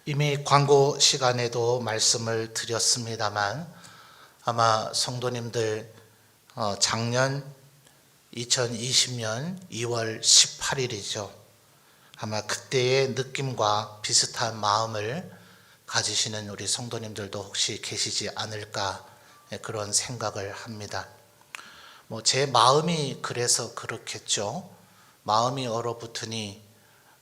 이미 광고 시간에도 말씀을 드렸습니다만 아마 성도님들 작년 2020년 2월 18일이죠. 아마 그때의 느낌과 비슷한 마음을 가지시는 우리 성도님들도 혹시 계시지 않을까 그런 생각을 합니다. 제 마음이 그래서 그렇겠죠. 마음이 얼어붙으니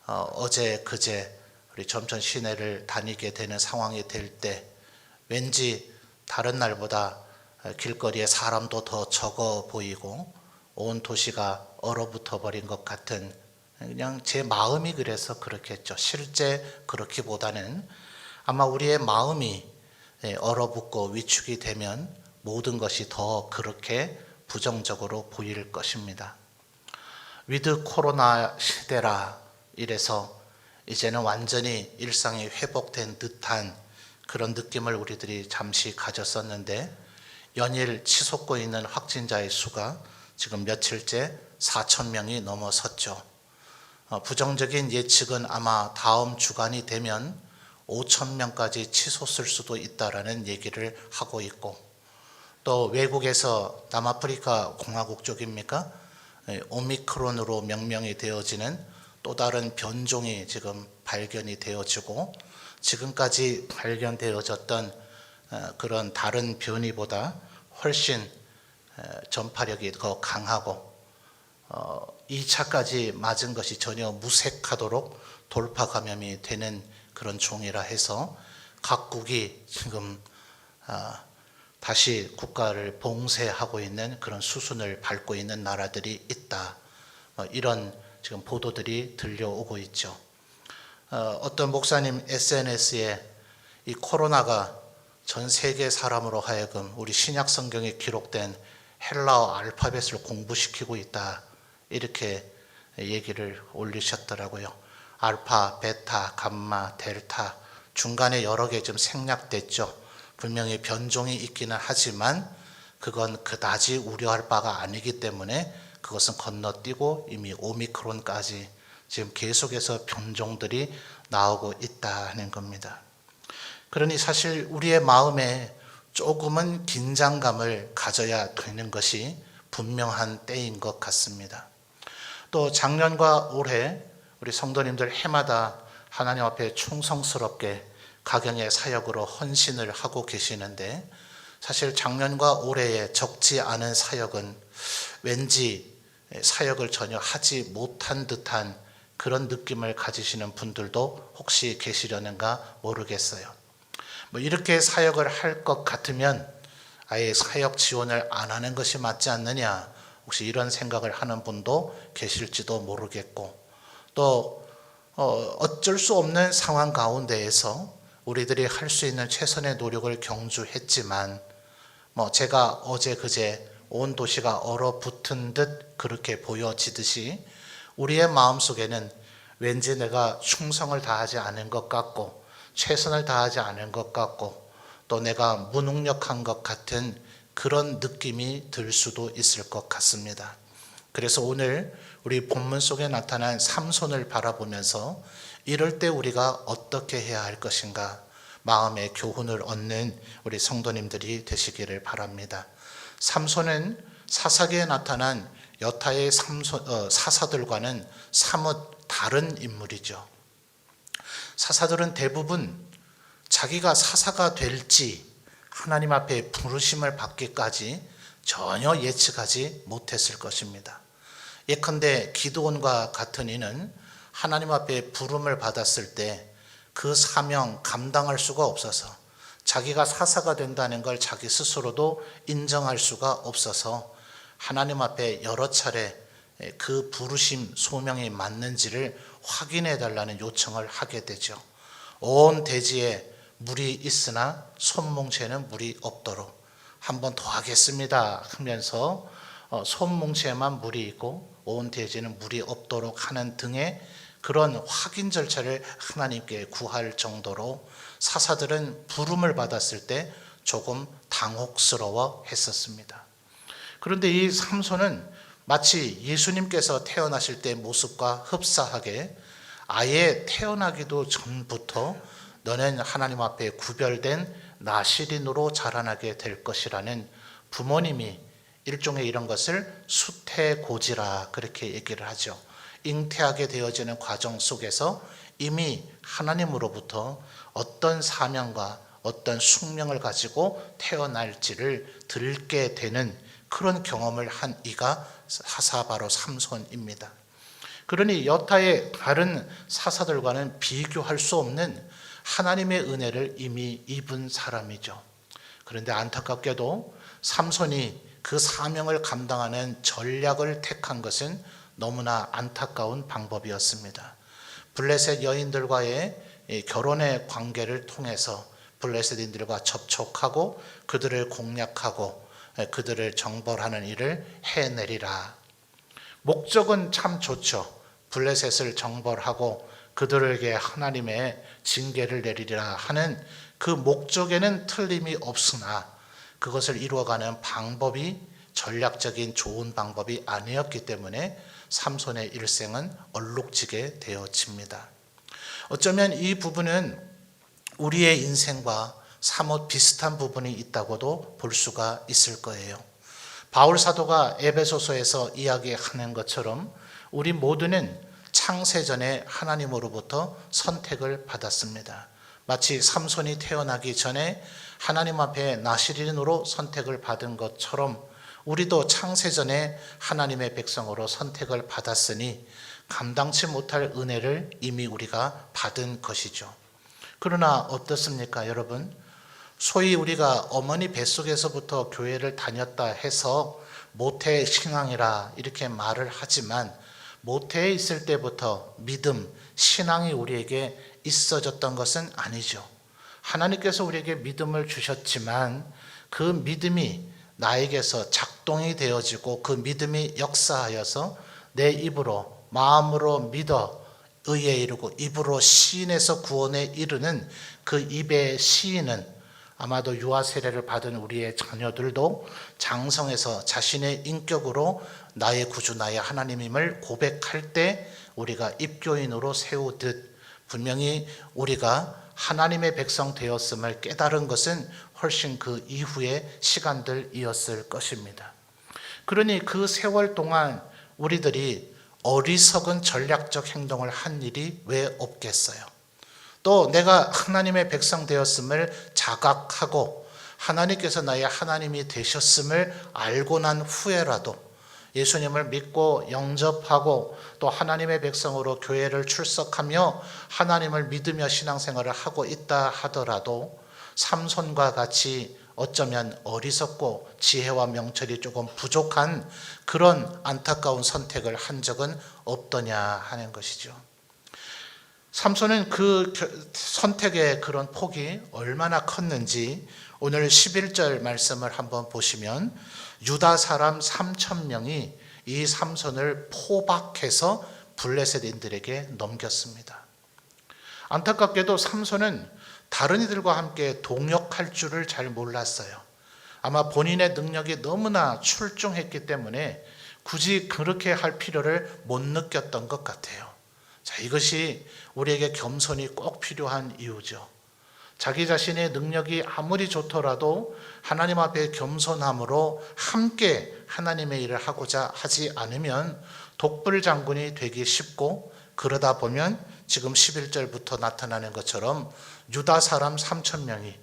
어제 그제 우리 점천 시내를 다니게 되는 상황이 될 때 왠지 다른 날보다 길거리에 사람도 더 적어 보이고 온 도시가 얼어붙어 버린 것 같은, 그냥 제 마음이 그래서 그렇겠죠. 실제 그렇기보다는 아마 우리의 마음이 얼어붙고 위축이 되면 모든 것이 더 그렇게 부정적으로 보일 것입니다. 위드 코로나 시대라 이래서 이제는 완전히 일상이 회복된 듯한 그런 느낌을 우리들이 잠시 가졌었는데, 연일 치솟고 있는 확진자의 수가 지금 며칠째 4,000명이 넘어섰죠. 부정적인 예측은 아마 다음 주간이 되면 5,000명까지 치솟을 수도 있다라는 얘기를 하고 있고, 또 외국에서 남아프리카 공화국 쪽입니까? 오미크론으로 명명이 되어지는 또 다른 변종이 지금 발견이 되어지고, 지금까지 발견되어졌던 그런 다른 변이보다 훨씬 전파력이 더 강하고 2차까지 맞은 것이 전혀 무색하도록 돌파 감염이 되는 그런 종이라 해서 각국이 지금 다시 국가를 봉쇄하고 있는 그런 수순을 밟고 있는 나라들이 있다. 이런 지금 보도들이 들려오고 있죠. 어떤 목사님 SNS에 이 코로나가 전 세계 사람으로 하여금 우리 신약 성경에 기록된 헬라어 알파벳을 공부시키고 있다, 이렇게 얘기를 올리셨더라고요. 알파, 베타, 감마, 델타 중간에 여러 개 좀 생략됐죠. 분명히 변종이 있기는 하지만 그건 그다지 우려할 바가 아니기 때문에 그것은 건너뛰고 이미 오미크론까지 지금 계속해서 변종들이 나오고 있다는 겁니다. 그러니 사실 우리의 마음에 조금은 긴장감을 가져야 되는 것이 분명한 때인 것 같습니다. 또 작년과 올해 우리 성도님들 해마다 하나님 앞에 충성스럽게 가경의 사역으로 헌신을 하고 계시는데, 사실 작년과 올해의 적지 않은 사역은 왠지 사역을 전혀 하지 못한 듯한 그런 느낌을 가지시는 분들도 혹시 계시려는가 모르겠어요. 이렇게 사역을 할 것 같으면 아예 사역 지원을 안 하는 것이 맞지 않느냐, 혹시 이런 생각을 하는 분도 계실지도 모르겠고, 또 어쩔 수 없는 상황 가운데에서 우리들이 할 수 있는 최선의 노력을 경주했지만 제가 어제 그제 온 도시가 얼어붙은 듯 그렇게 보여지듯이 우리의 마음속에는 왠지 내가 충성을 다하지 않은 것 같고 최선을 다하지 않은 것 같고 또 내가 무능력한 것 같은 그런 느낌이 들 수도 있을 것 같습니다. 그래서 오늘 우리 본문 속에 나타난 삼손을 바라보면서 이럴 때 우리가 어떻게 해야 할 것인가 마음의 교훈을 얻는 우리 성도님들이 되시기를 바랍니다. 삼손은 사사기에 나타난 여타의 사사들과는 사뭇 다른 인물이죠. 사사들은 대부분 자기가 사사가 될지 하나님 앞에 부르심을 받기까지 전혀 예측하지 못했을 것입니다. 예컨대 기드온과 같은 이는 하나님 앞에 부름을 받았을 때 그 사명 감당할 수가 없어서, 자기가 사사가 된다는 걸 자기 스스로도 인정할 수가 없어서 하나님 앞에 여러 차례 그 부르심 소명이 맞는지를 확인해 달라는 요청을 하게 되죠. 온 대지에 물이 있으나 손뭉치에는 물이 없도록 한 번 더 하겠습니다 하면서 손뭉치에만 물이 있고 온 대지는 물이 없도록 하는 등의 그런 확인 절차를 하나님께 구할 정도로 사사들은 부름을 받았을 때 조금 당혹스러워 했었습니다. 그런데 이 삼손은 마치 예수님께서 태어나실 때 모습과 흡사하게 아예 태어나기도 전부터 너는 하나님 앞에 구별된 나실인으로 자라나게 될 것이라는 부모님이 일종의 이런 것을 수태고지라 그렇게 얘기를 하죠. 잉태하게 되어지는 과정 속에서 이미 하나님으로부터 어떤 사명과 어떤 숙명을 가지고 태어날지를 들게 되는 그런 경험을 한 이가 사사 바로 삼손입니다. 그러니 여타의 다른 사사들과는 비교할 수 없는 하나님의 은혜를 이미 입은 사람이죠. 그런데 안타깝게도 삼손이 그 사명을 감당하는 전략을 택한 것은 너무나 안타까운 방법이었습니다. 블레셋 여인들과의 결혼의 관계를 통해서 블레셋인들과 접촉하고 그들을 공략하고 그들을 정벌하는 일을 해내리라. 목적은 참 좋죠. 블레셋을 정벌하고 그들에게 하나님의 징계를 내리리라 하는 그 목적에는 틀림이 없으나 그것을 이루어가는 방법이 전략적인 좋은 방법이 아니었기 때문에 삼손의 일생은 얼룩지게 되어집니다. 어쩌면 이 부분은 우리의 인생과 사뭇 비슷한 부분이 있다고도 볼 수가 있을 거예요. 바울 사도가 에베소서에서 이야기하는 것처럼 우리 모두는 창세전에 하나님으로부터 선택을 받았습니다. 마치 삼손이 태어나기 전에 하나님 앞에 나실인으로 선택을 받은 것처럼 우리도 창세전에 하나님의 백성으로 선택을 받았으니 감당치 못할 은혜를 이미 우리가 받은 것이죠. 그러나 어떻습니까, 여러분? 소위 우리가 어머니 뱃속에서부터 교회를 다녔다 해서 모태 신앙이라 이렇게 말을 하지만 모태에 있을 때부터 믿음, 신앙이 우리에게 있어졌던 것은 아니죠. 하나님께서 우리에게 믿음을 주셨지만 그 믿음이 나에게서 작동이 되어지고 그 믿음이 역사하여서 내 입으로 마음으로 믿어 의에 이르고 입으로 시인해서 구원에 이르는 그 입의 시인은 아마도 유아 세례를 받은 우리의 자녀들도 장성해서 자신의 인격으로 나의 구주 나의 하나님임을 고백할 때 우리가 입교인으로 세우듯 분명히 우리가 하나님의 백성 되었음을 깨달은 것은 훨씬 그 이후의 시간들이었을 것입니다. 그러니 그 세월 동안 우리들이 어리석은 전략적 행동을 한 일이 왜 없겠어요? 또 내가 하나님의 백성 되었음을 자각하고 하나님께서 나의 하나님이 되셨음을 알고 난 후에라도 예수님을 믿고 영접하고 또 하나님의 백성으로 교회를 출석하며 하나님을 믿으며 신앙생활을 하고 있다 하더라도 삼손과 같이 어쩌면 어리석고 지혜와 명철이 조금 부족한 그런 안타까운 선택을 한 적은 없더냐 하는 것이죠. 삼손은 그 선택의 그런 폭이 얼마나 컸는지 오늘 11절 말씀을 한번 보시면 유다 사람 3,000명이 이 삼손을 포박해서 블레셋인들에게 넘겼습니다. 안타깝게도 삼손은 다른 이들과 함께 동역할 줄을 잘 몰랐어요. 아마 본인의 능력이 너무나 출중했기 때문에 굳이 그렇게 할 필요를 못 느꼈던 것 같아요. 자, 이것이 우리에게 겸손이 꼭 필요한 이유죠. 자기 자신의 능력이 아무리 좋더라도 하나님 앞에 겸손함으로 함께 하나님의 일을 하고자 하지 않으면 독불장군이 되기 쉽고 그러다 보면 지금 11절부터 나타나는 것처럼 유다 사람 3,000명이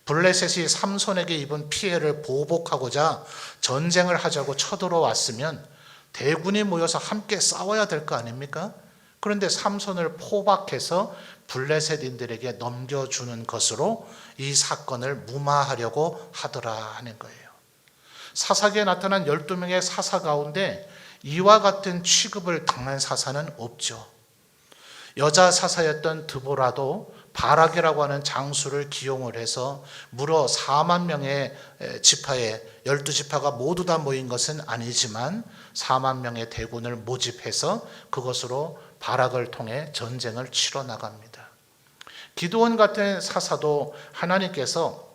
블레셋이 삼손에게 입은 피해를 보복하고자 전쟁을 하자고 쳐들어왔으면 대군이 모여서 함께 싸워야 될 거 아닙니까? 그런데 삼손을 포박해서 블레셋인들에게 넘겨주는 것으로 이 사건을 무마하려고 하더라 하는 거예요. 사사기에 나타난 12명의 사사 가운데 이와 같은 취급을 당한 사사는 없죠. 여자 사사였던 드보라도 바락이라고 하는 장수를 기용을 해서 무려 4만 명의 지파에 12지파가 모두 다 모인 것은 아니지만 4만 명의 대군을 모집해서 그것으로 바락을 통해 전쟁을 치러 나갑니다. 기드온 같은 사사도 하나님께서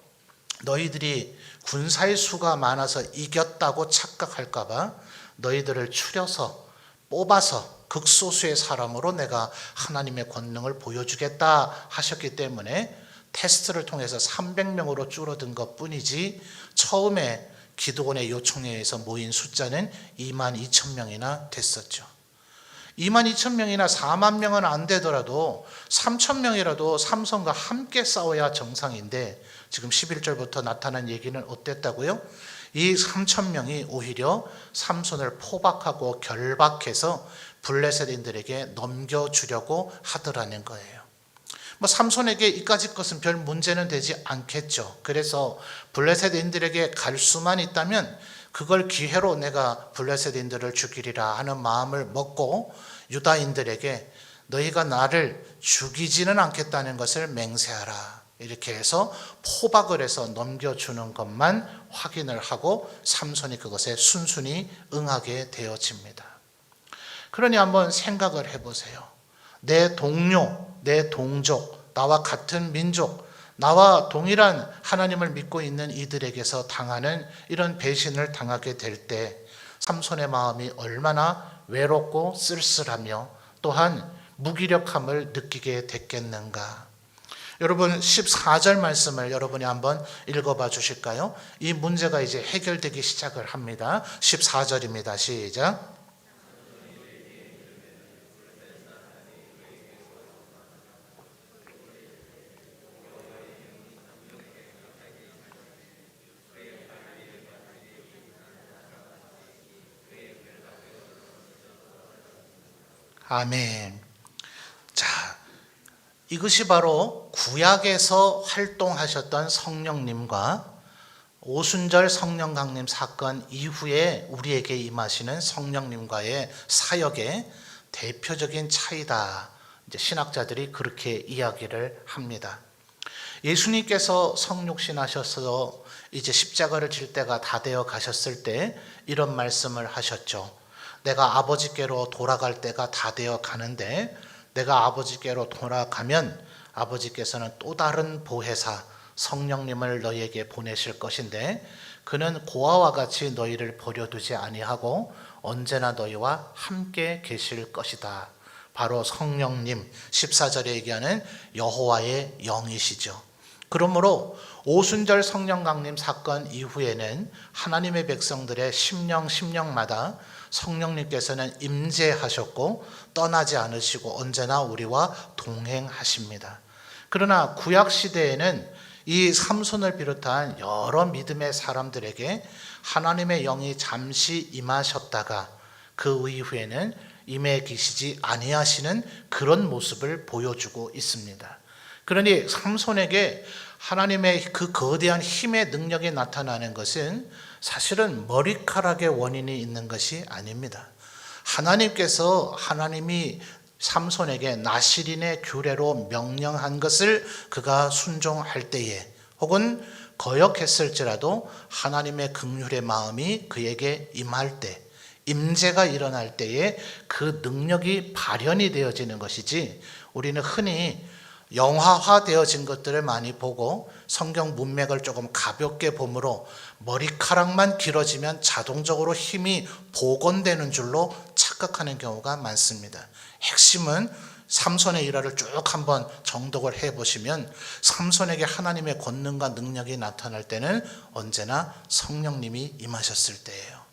너희들이 군사의 수가 많아서 이겼다고 착각할까 봐 너희들을 추려서 뽑아서 극소수의 사람으로 내가 하나님의 권능을 보여주겠다 하셨기 때문에 테스트를 통해서 300명으로 줄어든 것뿐이지 처음에 기드온의 요청에 의해서 모인 숫자는 22,000명이나 됐었죠. 22,000명이나 4만 명은 안 되더라도 3,000명이라도 삼손과 함께 싸워야 정상인데 지금 11절부터 나타난 얘기는 어땠다고요? 이 3,000명이 오히려 삼손을 포박하고 결박해서 블레셋인들에게 넘겨주려고 하더라는 거예요. 삼손에게 이까짓 것은 별 문제는 되지 않겠죠. 그래서 블레셋인들에게 갈 수만 있다면 그걸 기회로 내가 블레셋인들을 죽이리라 하는 마음을 먹고 유다인들에게 너희가 나를 죽이지는 않겠다는 것을 맹세하라. 이렇게 해서 포박을 해서 넘겨주는 것만 확인을 하고 삼손이 그것에 순순히 응하게 되어집니다. 그러니 한번 생각을 해보세요. 내 동료, 내 동족, 나와 같은 민족, 나와 동일한 하나님을 믿고 있는 이들에게서 당하는 이런 배신을 당하게 될 때 삼손의 마음이 얼마나 외롭고 쓸쓸하며 또한 무기력함을 느끼게 됐겠는가. 여러분 14절 말씀을 여러분이 한번 읽어봐 주실까요? 이 문제가 이제 해결되기 시작을 합니다. 14절입니다. 시작. 아멘. 자, 이것이 바로 구약에서 활동하셨던 성령님과 오순절 성령 강림 사건 이후에 우리에게 임하시는 성령님과의 사역의 대표적인 차이다. 이제 신학자들이 그렇게 이야기를 합니다. 예수님께서 성육신하셔서 이제 십자가를 질 때가 다 되어 가셨을 때 이런 말씀을 하셨죠. 내가 아버지께로 돌아갈 때가 다 되어 가는데 내가 아버지께로 돌아가면 아버지께서는 또 다른 보혜사 성령님을 너희에게 보내실 것인데 그는 고아와 같이 너희를 버려두지 아니하고 언제나 너희와 함께 계실 것이다. 바로 성령님 14절에 얘기하는 여호와의 영이시죠. 그러므로 오순절 성령 강림 사건 이후에는 하나님의 백성들의 심령마다 성령님께서는 임재하셨고 떠나지 않으시고 언제나 우리와 동행하십니다. 그러나 구약 시대에는 이 삼손을 비롯한 여러 믿음의 사람들에게 하나님의 영이 잠시 임하셨다가 그 이후에는 임해 계시지 아니하시는 그런 모습을 보여주고 있습니다. 그러니 삼손에게 하나님의 그 거대한 힘의 능력이 나타나는 것은 사실은 머리카락의 원인이 있는 것이 아닙니다. 하나님이 삼손에게 나실인의 규례로 명령한 것을 그가 순종할 때에 혹은 거역했을지라도 하나님의 긍휼의 마음이 그에게 임할 때 임재가 일어날 때에 그 능력이 발현이 되어지는 것이지 우리는 흔히 영화화되어진 것들을 많이 보고 성경 문맥을 조금 가볍게 보므로 머리카락만 길어지면 자동적으로 힘이 복원되는 줄로 착각하는 경우가 많습니다. 핵심은 삼손의 일화를 쭉 한번 정독을 해보시면 삼손에게 하나님의 권능과 능력이 나타날 때는 언제나 성령님이 임하셨을 때예요.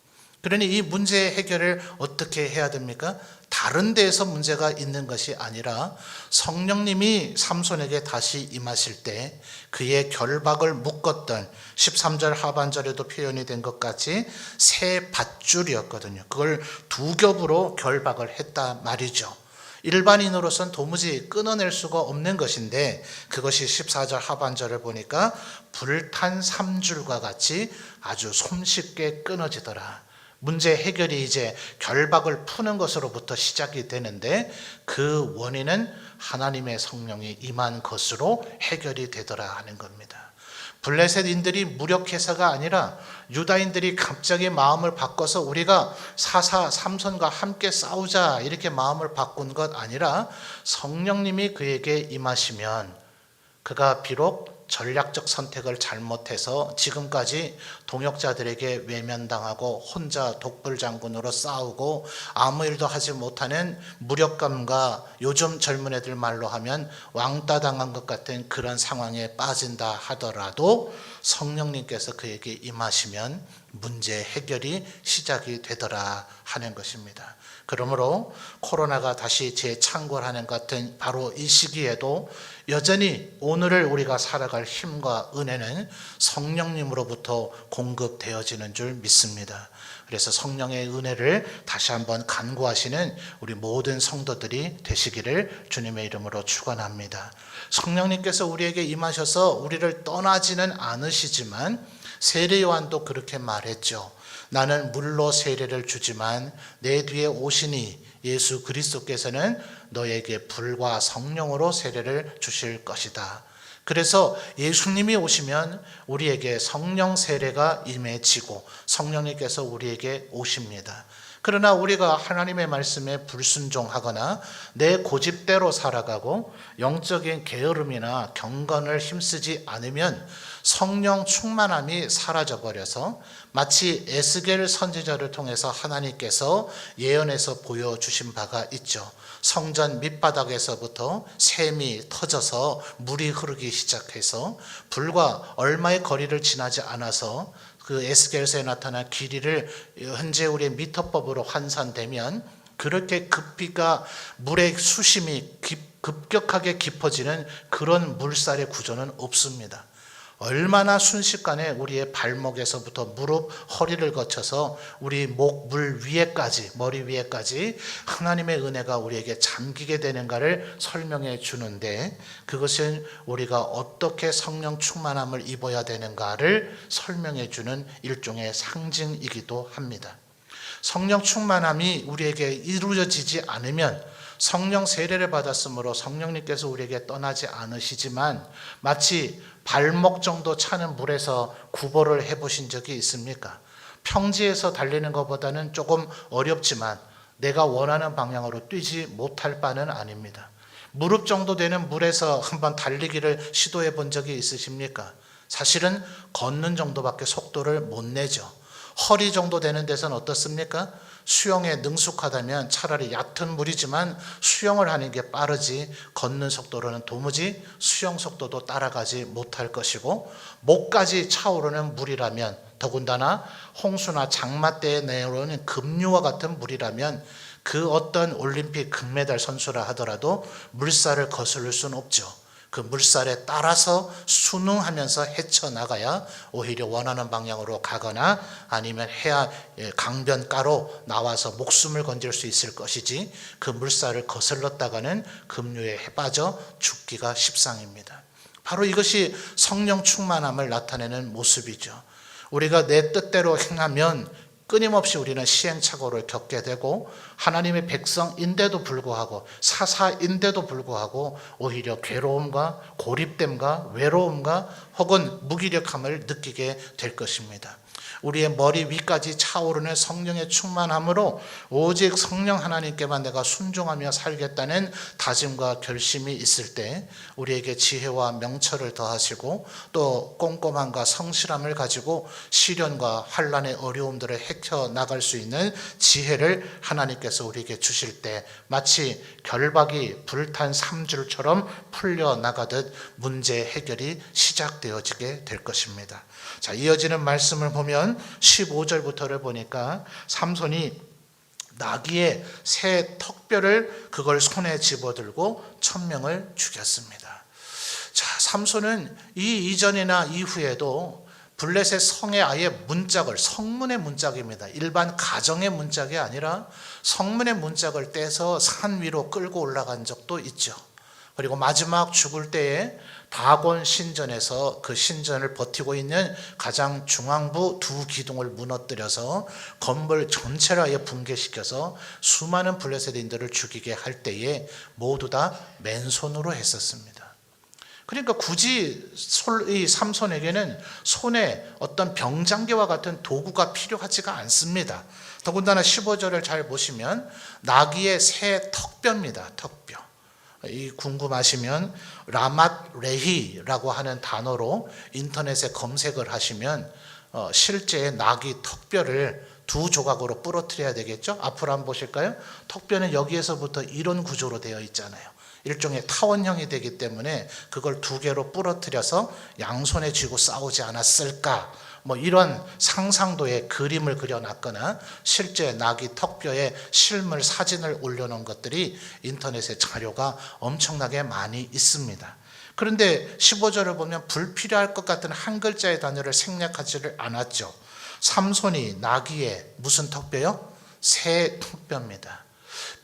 그러니 이 문제의 해결을 어떻게 해야 됩니까? 다른 데에서 문제가 있는 것이 아니라 성령님이 삼손에게 다시 임하실 때 그의 결박을 묶었던 13절 하반절에도 표현이 된 것 같이 새 밧줄이었거든요. 그걸 두 겹으로 결박을 했다 말이죠. 일반인으로서는 도무지 끊어낼 수가 없는 것인데 그것이 14절 하반절을 보니까 불탄 삼줄과 같이 아주 손쉽게 끊어지더라. 문제 해결이 이제 결박을 푸는 것으로부터 시작이 되는데 그 원인은 하나님의 성령이 임한 것으로 해결이 되더라 하는 겁니다. 블레셋인들이 무력해서가 아니라 유다인들이 갑자기 마음을 바꿔서 우리가 삼손과 함께 싸우자 이렇게 마음을 바꾼 것 아니라 성령님이 그에게 임하시면 그가 비록 전략적 선택을 잘못해서 지금까지 동역자들에게 외면당하고 혼자 독불장군으로 싸우고 아무 일도 하지 못하는 무력감과 요즘 젊은 애들 말로 하면 왕따 당한 것 같은 그런 상황에 빠진다 하더라도 성령님께서 그에게 임하시면 문제 해결이 시작이 되더라 하는 것입니다. 그러므로 코로나가 다시 재창궐하는 것 같은 바로 이 시기에도 여전히 오늘을 우리가 살아갈 힘과 은혜는 성령님으로부터 공급되어지는 줄 믿습니다. 그래서 성령의 은혜를 다시 한번 간구하시는 우리 모든 성도들이 되시기를 주님의 이름으로 축원합니다. 성령님께서 우리에게 임하셔서 우리를 떠나지는 않으시지만 세례 요한도 그렇게 말했죠. 나는 물로 세례를 주지만 내 뒤에 오시니 예수 그리스도께서는 너에게 불과 성령으로 세례를 주실 것이다. 그래서 예수님이 오시면 우리에게 성령 세례가 임해지고 성령님께서 우리에게 오십니다. 그러나 우리가 하나님의 말씀에 불순종하거나 내 고집대로 살아가고 영적인 게으름이나 경건을 힘쓰지 않으면 성령 충만함이 사라져버려서 마치 에스겔 선지자를 통해서 하나님께서 예언해서 보여주신 바가 있죠. 성전 밑바닥에서부터 샘이 터져서 물이 흐르기 시작해서 불과 얼마의 거리를 지나지 않아서 그 에스겔서에 나타난 길이를 현재 우리의 미터법으로 환산되면 그렇게 급비가 물의 수심이 급격하게 깊어지는 그런 물살의 구조는 없습니다. 얼마나 순식간에 우리의 발목에서부터 무릎, 허리를 거쳐서 우리 목, 물 위에까지, 머리 위에까지 하나님의 은혜가 우리에게 잠기게 되는가를 설명해 주는데 그것은 우리가 어떻게 성령 충만함을 입어야 되는가를 설명해 주는 일종의 상징이기도 합니다. 성령 충만함이 우리에게 이루어지지 않으면 성령 세례를 받았으므로 성령님께서 우리에게 떠나지 않으시지만 마치 발목 정도 차는 물에서 구보를 해보신 적이 있습니까? 평지에서 달리는 것보다는 조금 어렵지만 내가 원하는 방향으로 뛰지 못할 바는 아닙니다. 무릎 정도 되는 물에서 한번 달리기를 시도해 본 적이 있으십니까? 사실은 걷는 정도밖에 속도를 못 내죠. 허리 정도 되는 데서는 어떻습니까? 수영에 능숙하다면 차라리 얕은 물이지만 수영을 하는 게 빠르지 걷는 속도로는 도무지 수영 속도도 따라가지 못할 것이고 목까지 차오르는 물이라면 더군다나 홍수나 장마 때에 내려오는 급류와 같은 물이라면 그 어떤 올림픽 금메달 선수라 하더라도 물살을 거스를 수는 없죠. 그 물살에 따라서 순응하면서 헤쳐나가야 오히려 원하는 방향으로 가거나 아니면 해야 강변가로 나와서 목숨을 건질 수 있을 것이지 그 물살을 거슬렀다가는 급류에 빠져 죽기가 십상입니다. 바로 이것이 성령 충만함을 나타내는 모습이죠. 우리가 내 뜻대로 행하면 끊임없이 우리는 시행착오를 겪게 되고 하나님의 백성인데도 불구하고 사사인데도 불구하고 오히려 괴로움과 고립됨과 외로움과 혹은 무기력함을 느끼게 될 것입니다. 우리의 머리 위까지 차오르는 성령의 충만함으로 오직 성령 하나님께만 내가 순종하며 살겠다는 다짐과 결심이 있을 때 우리에게 지혜와 명철을 더하시고 또 꼼꼼함과 성실함을 가지고 시련과 환난의 어려움들을 헤쳐나갈 수 있는 지혜를 하나님께서 우리에게 주실 때 마치 결박이 불탄 삼줄처럼 풀려나가듯 문제 해결이 시작되어지게 될 것입니다. 자, 이어지는 말씀을 보면 15절부터를 보니까 삼손이 나귀의 새 턱뼈를 그걸 손에 집어들고 1000명을 죽였습니다. 자, 삼손은 이 이전이나 이후에도 블레셋 성의 아예 문짝을, 성문의 문짝입니다. 일반 가정의 문짝이 아니라 성문의 문짝을 떼서 산 위로 끌고 올라간 적도 있죠. 그리고 마지막 죽을 때에 다곤 신전에서 그 신전을 버티고 있는 가장 중앙부 두 기둥을 무너뜨려서 건물 전체를 아예 붕괴시켜서 수많은 블레셋인들을 죽이게 할 때에 모두 다 맨손으로 했었습니다. 그러니까 굳이 이 삼손에게는 손에 어떤 병장계와 같은 도구가 필요하지가 않습니다. 더군다나 15절을 잘 보시면 나귀의 새 턱뼈입니다. 턱뼈. 이 궁금하시면 라맛 레히라고 하는 단어로 인터넷에 검색을 하시면 실제 나귀 턱뼈를 두 조각으로 부러뜨려야 되겠죠? 앞으로 한번 보실까요? 턱뼈는 여기에서부터 이런 구조로 되어 있잖아요. 일종의 타원형이 되기 때문에 그걸 두 개로 부러뜨려서 양손에 쥐고 싸우지 않았을까? 이런 상상도의 그림을 그려놨거나 실제 나귀 턱뼈에 실물 사진을 올려놓은 것들이 인터넷에 자료가 엄청나게 많이 있습니다. 그런데 15절을 보면 불필요할 것 같은 한 글자의 단어를 생략하지를 않았죠. 삼손이 나귀의 무슨 턱뼈요? 새 턱뼈입니다.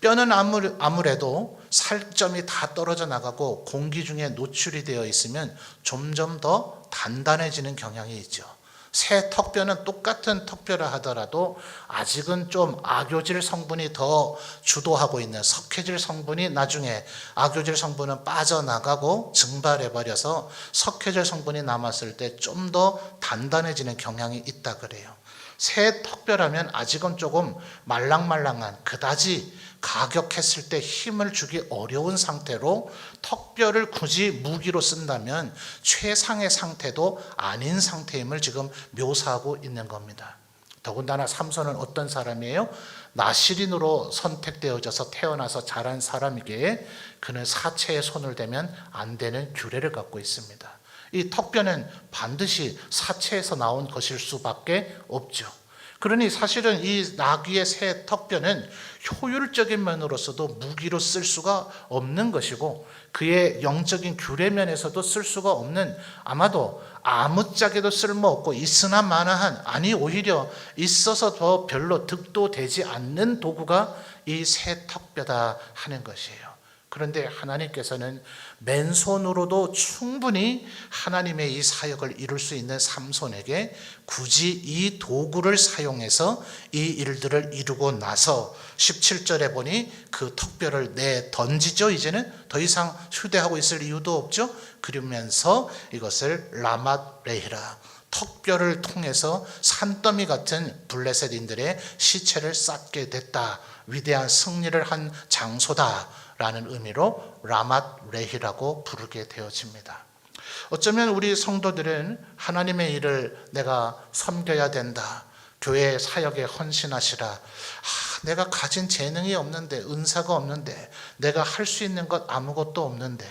뼈는 아무래도 살점이 다 떨어져 나가고 공기 중에 노출이 되어 있으면 점점 더 단단해지는 경향이 있죠. 새 턱뼈는 똑같은 턱뼈라 하더라도 아직은 좀 악교질 성분이 더 주도하고 있는, 석회질 성분이 나중에 악교질 성분은 빠져나가고 증발해버려서 석회질 성분이 남았을 때 좀 더 단단해지는 경향이 있다 그래요. 새 턱뼈라면 아직은 조금 말랑말랑한, 그다지 가격했을 때 힘을 주기 어려운 상태로 턱뼈를 굳이 무기로 쓴다면 최상의 상태도 아닌 상태임을 지금 묘사하고 있는 겁니다. 더군다나 삼손은 어떤 사람이에요? 나시린으로 선택되어져서 태어나서 자란 사람이기에 그는 사체에 손을 대면 안 되는 규례를 갖고 있습니다. 이 턱뼈는 반드시 사체에서 나온 것일 수밖에 없죠. 그러니 사실은 이 나귀의 새 턱뼈는 효율적인 면으로서도 무기로 쓸 수가 없는 것이고 그의 영적인 규례면에서도 쓸 수가 없는, 아마도 아무짝에도 쓸모없고 있으나 마나한, 아니 오히려 있어서 더 별로 득도 되지 않는 도구가 이 새 턱뼈다 하는 것이에요. 그런데 하나님께서는 맨손으로도 충분히 하나님의 이 사역을 이룰 수 있는 삼손에게 굳이 이 도구를 사용해서 이 일들을 이루고 나서 17절에 보니 그 턱뼈를 던지죠. 이제는 더 이상 휴대하고 있을 이유도 없죠. 그러면서 이것을 라맛 레히라, 턱뼈를 통해서 산더미 같은 블레셋인들의 시체를 쌓게 됐다, 위대한 승리를 한 장소다 라는 의미로 라맛 레히라고 부르게 되어집니다. 어쩌면 우리 성도들은 하나님의 일을 내가 섬겨야 된다, 교회 사역에 헌신하시라, 내가 가진 재능이 없는데, 은사가 없는데, 내가 할 수 있는 것 아무것도 없는데,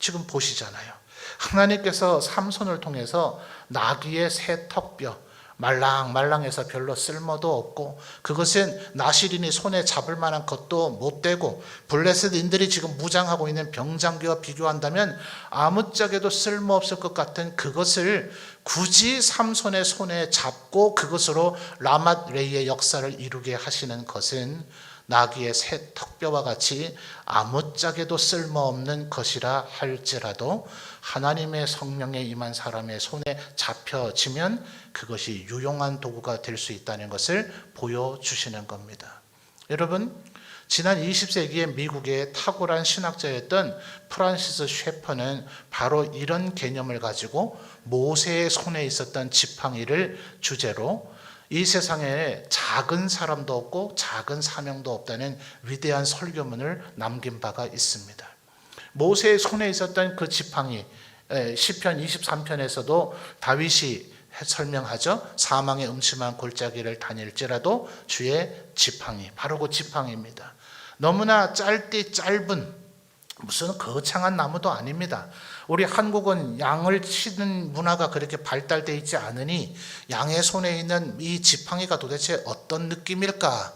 지금 보시잖아요. 하나님께서 삼손을 통해서 나귀의 새 턱뼈, 말랑말랑해서 별로 쓸모도 없고 그것은 나시린이 손에 잡을 만한 것도 못 되고 블레셋인들이 지금 무장하고 있는 병장기와 비교한다면 아무짝에도 쓸모없을 것 같은 그것을 굳이 삼손의 손에 잡고 그것으로 라맛 레히의 역사를 이루게 하시는 것은 나귀의 새 턱뼈와 같이 아무짝에도 쓸모없는 것이라 할지라도 하나님의 성령에 임한 사람의 손에 잡혀지면 그것이 유용한 도구가 될 수 있다는 것을 보여주시는 겁니다. 여러분, 지난 20세기의 미국의 탁월한 신학자였던 프란시스 셰퍼는 바로 이런 개념을 가지고 모세의 손에 있었던 지팡이를 주제로 이 세상에 작은 사람도 없고 작은 사명도 없다는 위대한 설교문을 남긴 바가 있습니다. 모세의 손에 있었던 그 지팡이, 시편 23편에서도 다윗이 설명하죠. 사망의 음침한 골짜기를 다닐지라도 주의 지팡이, 바로 그 지팡이입니다. 너무나 짧디 짧은 무슨 거창한 나무도 아닙니다. 우리 한국은 양을 치는 문화가 그렇게 발달되어 있지 않으니 양의 손에 있는 이 지팡이가 도대체 어떤 느낌일까?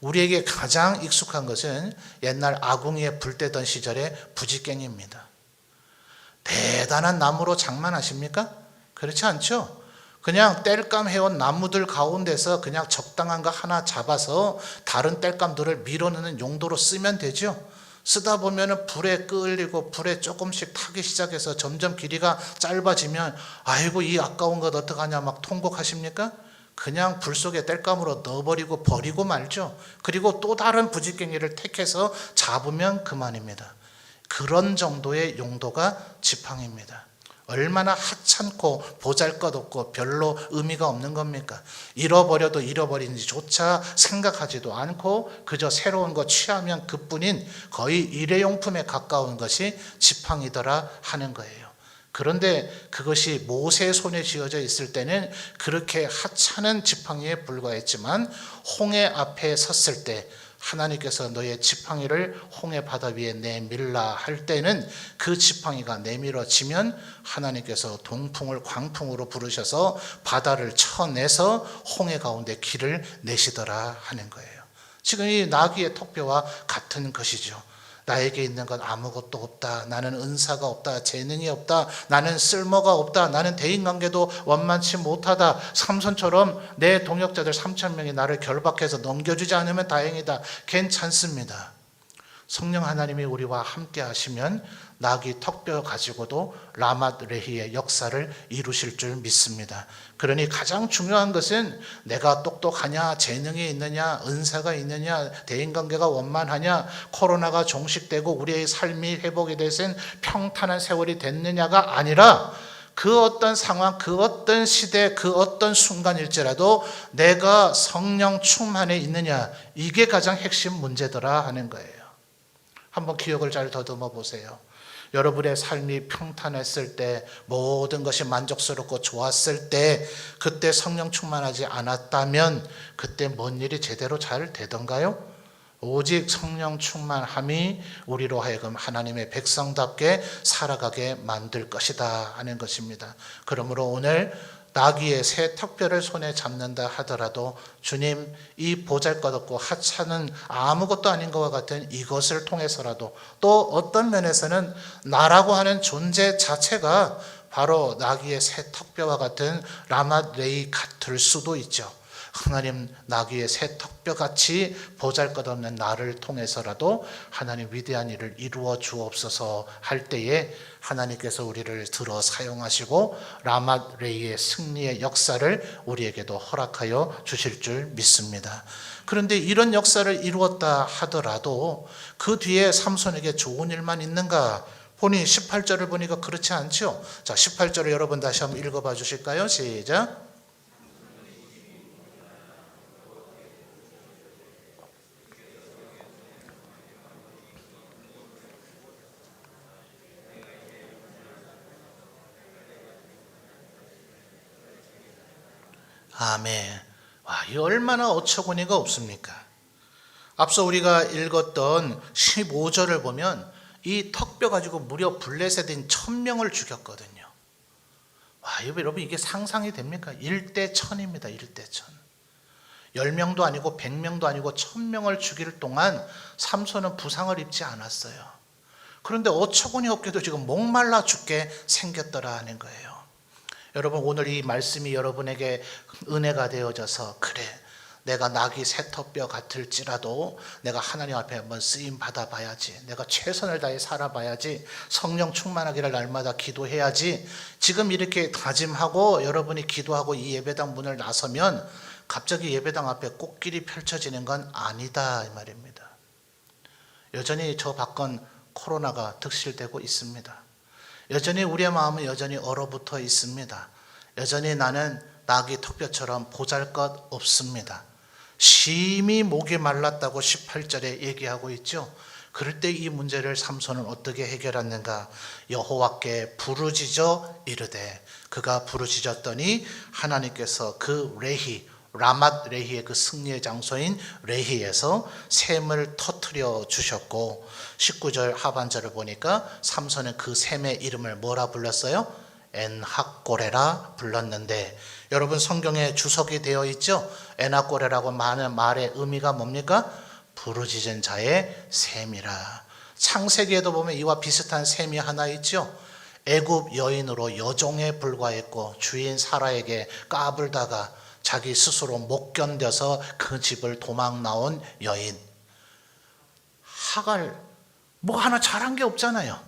우리에게 가장 익숙한 것은 옛날 아궁이에 불 떼던 시절의 부지깽이입니다. 대단한 나무로 장만하십니까? 그렇지 않죠? 그냥 땔감 해온 나무들 가운데서 그냥 적당한 거 하나 잡아서 다른 땔감들을 밀어넣는 용도로 쓰면 되죠. 쓰다 보면 불에 끌리고 불에 조금씩 타기 시작해서 점점 길이가 짧아지면 아이고 이 아까운 것 어떡하냐 막 통곡하십니까? 그냥 불 속에 땔감으로 넣어버리고 버리고 말죠. 그리고 또 다른 부지깽이를 택해서 잡으면 그만입니다. 그런 정도의 용도가 지팡이입니다. 얼마나 하찮고 보잘것없고 별로 의미가 없는 겁니까? 잃어버려도 잃어버린지조차 생각하지도 않고 그저 새로운 거 취하면 그뿐인 거의 일회용품에 가까운 것이 지팡이더라 하는 거예요. 그런데 그것이 모세의 손에 쥐어져 있을 때는 그렇게 하찮은 지팡이에 불과했지만 홍해 앞에 섰을 때 하나님께서 너의 지팡이를 홍해 바다 위에 내밀라 할 때는 그 지팡이가 내밀어지면 하나님께서 동풍을 광풍으로 부르셔서 바다를 쳐내서 홍해 가운데 길을 내시더라 하는 거예요. 지금 이 나귀의 턱뼈와 같은 것이죠. 나에게 있는 건 아무것도 없다. 나는 은사가 없다. 재능이 없다. 나는 쓸모가 없다. 나는 대인관계도 원만치 못하다. 삼손처럼 내 동역자들 3,000명이 나를 결박해서 넘겨주지 않으면 다행이다. 괜찮습니다. 성령 하나님이 우리와 함께 하시면 나귀 턱뼈 가지고도 라맛 레히의 역사를 이루실 줄 믿습니다. 그러니 가장 중요한 것은 내가 똑똑하냐, 재능이 있느냐, 은사가 있느냐, 대인관계가 원만하냐, 코로나가 종식되고 우리의 삶이 회복이 되신 평탄한 세월이 됐느냐가 아니라 그 어떤 상황, 그 어떤 시대, 그 어떤 순간일지라도 내가 성령 충만해 있느냐, 이게 가장 핵심 문제더라 하는 거예요. 한번 기억을 잘 더듬어 보세요. 여러분의 삶이 평탄했을 때, 모든 것이 만족스럽고 좋았을 때, 그때 성령 충만하지 않았다면 그때 뭔 일이 제대로 잘 되던가요? 오직 성령 충만함이 우리로 하여금 하나님의 백성답게 살아가게 만들 것이다 하는 것입니다. 그러므로 오늘 나귀의 새 턱뼈를 손에 잡는다 하더라도 주님, 이 보잘것없고 하찮은 아무것도 아닌 것과 같은 이것을 통해서라도, 또 어떤 면에서는 나라고 하는 존재 자체가 바로 나귀의 새 턱뼈와 같은 라맛 레히 같을 수도 있죠. 하나님, 나귀의 새 턱뼈같이 보잘것없는 나를 통해서라도 하나님 위대한 일을 이루어 주옵소서 할 때에 하나님께서 우리를 들어 사용하시고 라맛 레히의 승리의 역사를 우리에게도 허락하여 주실 줄 믿습니다. 그런데 이런 역사를 이루었다 하더라도 그 뒤에 삼손에게 좋은 일만 있는가? 보니 18절을 보니까 그렇지 않죠. 자, 18절을 여러분 다시 한번 읽어봐 주실까요? 시작. 아멘. 와, 이 얼마나 어처구니가 없습니까? 앞서 우리가 읽었던 15절을 보면 이 턱뼈 가지고 무려 블레셋인 1,000명을 죽였거든요. 와, 여러분 이게 상상이 됩니까? 1대 1,000입니다. 1대 1,000. 10명도 아니고 100명도 아니고 1,000명을 죽일 동안 삼손은 부상을 입지 않았어요. 그런데 어처구니 없게도 지금 목말라 죽게 생겼더라 하는 거예요. 여러분, 오늘 이 말씀이 여러분에게 은혜가 되어져서, 그래, 내가 나귀 새턱뼈 같을지라도 내가 하나님 앞에 한번 쓰임 받아봐야지, 내가 최선을 다해 살아봐야지, 성령 충만하기를 날마다 기도해야지, 지금 이렇게 다짐하고 여러분이 기도하고 이 예배당 문을 나서면 갑자기 예배당 앞에 꽃길이 펼쳐지는 건 아니다 이 말입니다. 여전히 저 밖은 코로나가 득실되고 있습니다. 여전히 우리의 마음은 여전히 얼어붙어 있습니다. 여전히 나는 나귀 턱뼈처럼 보잘것 없습니다. 심히 목이 말랐다고 18절에 얘기하고 있죠. 그럴 때 이 문제를 삼손은 어떻게 해결했는가? 여호와께 부르짖어 이르되, 그가 부르짖었더니 하나님께서 그 레히, 라맛 레히의 그 승리의 장소인 레히에서 샘을 터뜨려 주셨고, 19절 하반절을 보니까 삼손은 그 샘의 이름을 뭐라 불렀어요? 엔하꼬레라 불렀는데, 여러분 성경에 주석이 되어 있죠? 엔하꼬레라고 하는 말의 의미가 뭡니까? 부르짖은 자의 샘이라. 창세기에도 보면 이와 비슷한 샘이 하나 있죠? 애굽 여인으로 여종에 불과했고 주인 사라에게 까불다가 자기 스스로 못 견뎌서 그 집을 도망 나온 여인 하갈, 뭐 하나 잘한 게 없잖아요.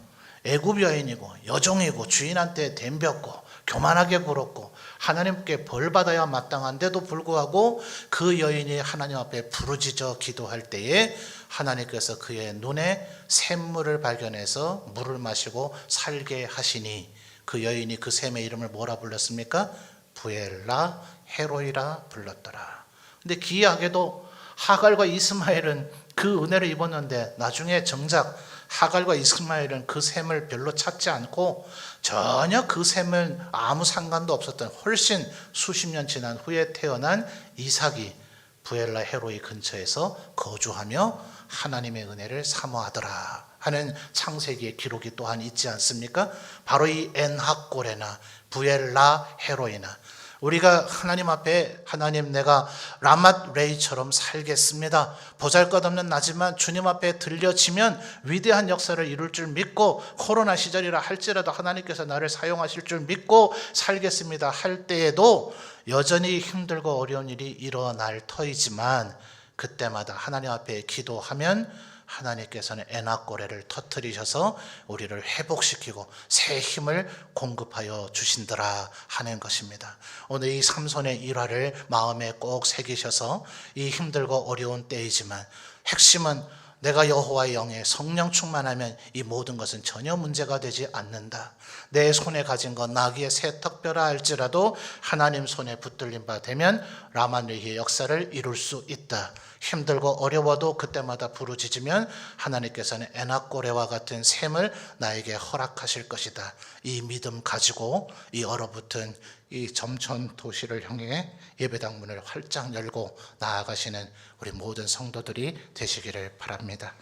애굽 여인이고 여종이고 주인한테 덤볐고 교만하게 굴었고 하나님께 벌 받아야 마땅한데도 불구하고 그 여인이 하나님 앞에 부르짖어 기도할 때에 하나님께서 그의 눈에 샘물을 발견해서 물을 마시고 살게 하시니, 그 여인이 그 샘의 이름을 뭐라 불렀습니까? 부엘라 헤로이라 불렀더라. 근데 기이하게도 하갈과 이스마엘은 그 은혜를 입었는데 나중에 정작 하갈과 이스마엘은 그 샘을 별로 찾지 않고 전혀 그 샘은 아무 상관도 없었던 훨씬 수십 년 지난 후에 태어난 이삭이 부엘라 헤로이 근처에서 거주하며 하나님의 은혜를 사모하더라 하는 창세기의 기록이 또한 있지 않습니까? 바로 이 엔학골에나 부엘라 헤로이나 우리가 하나님 앞에 하나님 내가 라맛 레이처럼 살겠습니다. 보잘것없는 나지만 주님 앞에 들려지면 위대한 역사를 이룰 줄 믿고 코로나 시절이라 할지라도 하나님께서 나를 사용하실 줄 믿고 살겠습니다 할 때에도 여전히 힘들고 어려운 일이 일어날 터이지만 그때마다 하나님 앞에 기도하면 하나님께서는 에나꼬레를 터뜨리셔서 우리를 회복시키고 새 힘을 공급하여 주신더라 하는 것입니다. 오늘 이 삼손의 일화를 마음에 꼭 새기셔서 이 힘들고 어려운 때이지만 핵심은 내가 여호와의 영에 성령 충만하면 이 모든 것은 전혀 문제가 되지 않는다. 내 손에 가진 것 나귀의 새 턱뼈라 할지라도 하나님 손에 붙들린 바 되면 라마느리의 역사를 이룰 수 있다. 힘들고 어려워도 그때마다 부르짖으면 하나님께서는 에나꼬레와 같은 샘을 나에게 허락하실 것이다. 이 믿음 가지고 이 얼어붙은 이 점천 도시를 향해 예배당 문을 활짝 열고 나아가시는 우리 모든 성도들이 되시기를 바랍니다.